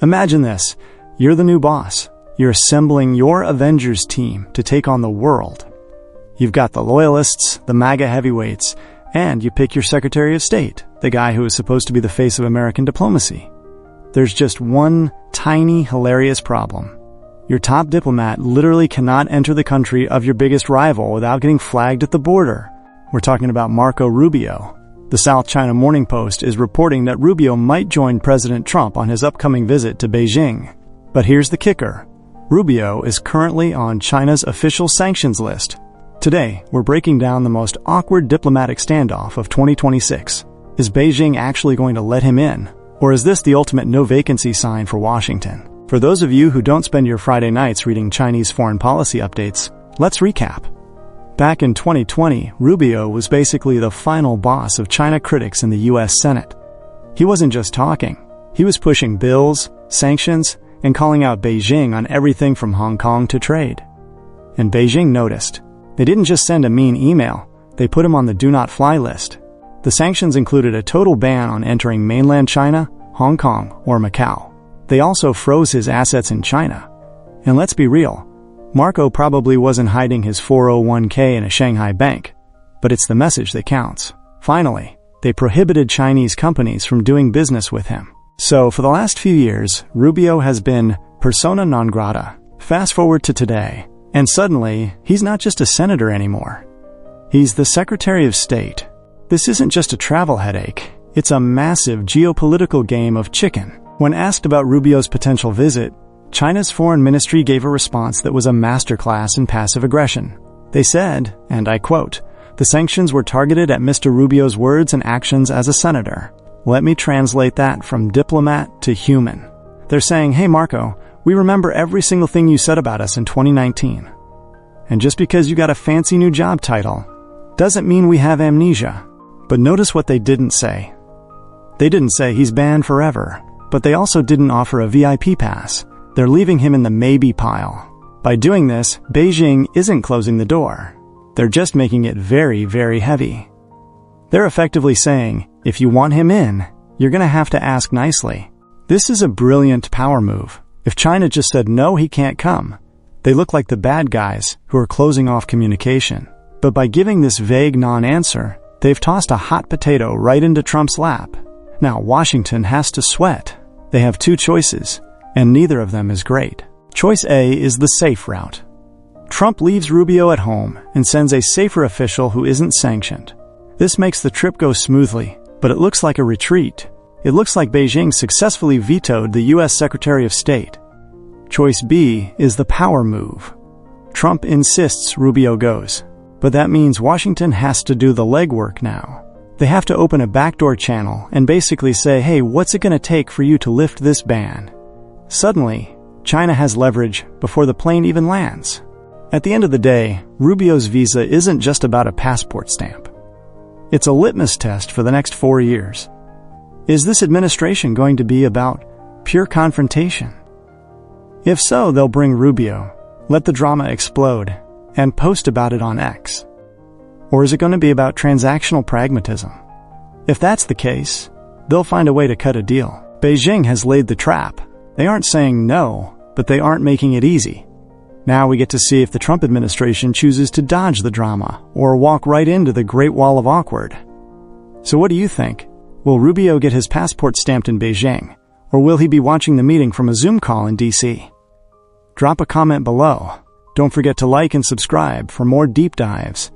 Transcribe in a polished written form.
Imagine this. You're the new boss. You're assembling your Avengers team to take on the world. You've got the loyalists, the MAGA heavyweights, and you pick your Secretary of State, the guy who is supposed to be the face of American diplomacy. There's just one tiny, hilarious problem. Your top diplomat literally cannot enter the country of your biggest rival without getting flagged at the border. We're talking about Marco Rubio. The South China Morning Post is reporting that Rubio might join President Trump on his upcoming visit to Beijing. But here's the kicker. Rubio is currently on China's official sanctions list. Today, we're breaking down the most awkward diplomatic standoff of 2026. Is Beijing actually going to let him in? Or is this the ultimate no-vacancy sign for Washington? For those of you who don't spend your Friday nights reading Chinese foreign policy updates, let's recap. Back in 2020, Rubio was basically the final boss of China critics in the U.S. Senate. He wasn't just talking. He was pushing bills, sanctions, and calling out Beijing on everything from Hong Kong to trade. And Beijing noticed. They didn't just send a mean email, they put him on the do-not-fly list. The sanctions included a total ban on entering mainland China, Hong Kong, or Macau. They also froze his assets in China. And let's be real, Marco probably wasn't hiding his 401k in a Shanghai bank, but it's the message that counts. Finally, they prohibited Chinese companies from doing business with him. So for the last few years, Rubio has been persona non grata. Fast forward to today, and suddenly, he's not just a senator anymore. He's the Secretary of State. This isn't just a travel headache. It's a massive geopolitical game of chicken. When asked about Rubio's potential visit, China's foreign ministry gave a response that was a masterclass in passive aggression. They said, and I quote, "The sanctions were targeted at Mr. Rubio's words and actions as a senator." Let me translate that from diplomat to human. They're saying, hey Marco, we remember every single thing you said about us in 2019. And just because you got a fancy new job title, doesn't mean we have amnesia. But notice what they didn't say. They didn't say he's banned forever, but they also didn't offer a VIP pass. They're leaving him in the maybe pile. By doing this, Beijing isn't closing the door. They're just making it very, very heavy. They're effectively saying, if you want him in, you're going to have to ask nicely. This is a brilliant power move. If China just said no, he can't come, they look like the bad guys who are closing off communication. But by giving this vague non-answer, they've tossed a hot potato right into Trump's lap. Now Washington has to sweat. They have two choices, and neither of them is great. Choice A is the safe route. Trump leaves Rubio at home and sends a safer official who isn't sanctioned. This makes the trip go smoothly, but it looks like a retreat. It looks like Beijing successfully vetoed the U.S. Secretary of State. Choice B is the power move. Trump insists Rubio goes, but that means Washington has to do the legwork now. They have to open a backdoor channel and basically say, hey, what's it going to take for you to lift this ban? Suddenly, China has leverage before the plane even lands. At the end of the day, Rubio's visa isn't just about a passport stamp. It's a litmus test for the next 4 years. Is this administration going to be about pure confrontation? If so, they'll bring Rubio, let the drama explode, and post about it on X. Or is it going to be about transactional pragmatism? If that's the case, they'll find a way to cut a deal. Beijing has laid the trap. They aren't saying no, but they aren't making it easy. Now we get to see if the Trump administration chooses to dodge the drama or walk right into the Great Wall of Awkward. So what do you think? Will Rubio get his passport stamped in Beijing, or will he be watching the meeting from a Zoom call in DC? Drop a comment below. Don't forget to like and subscribe for more deep dives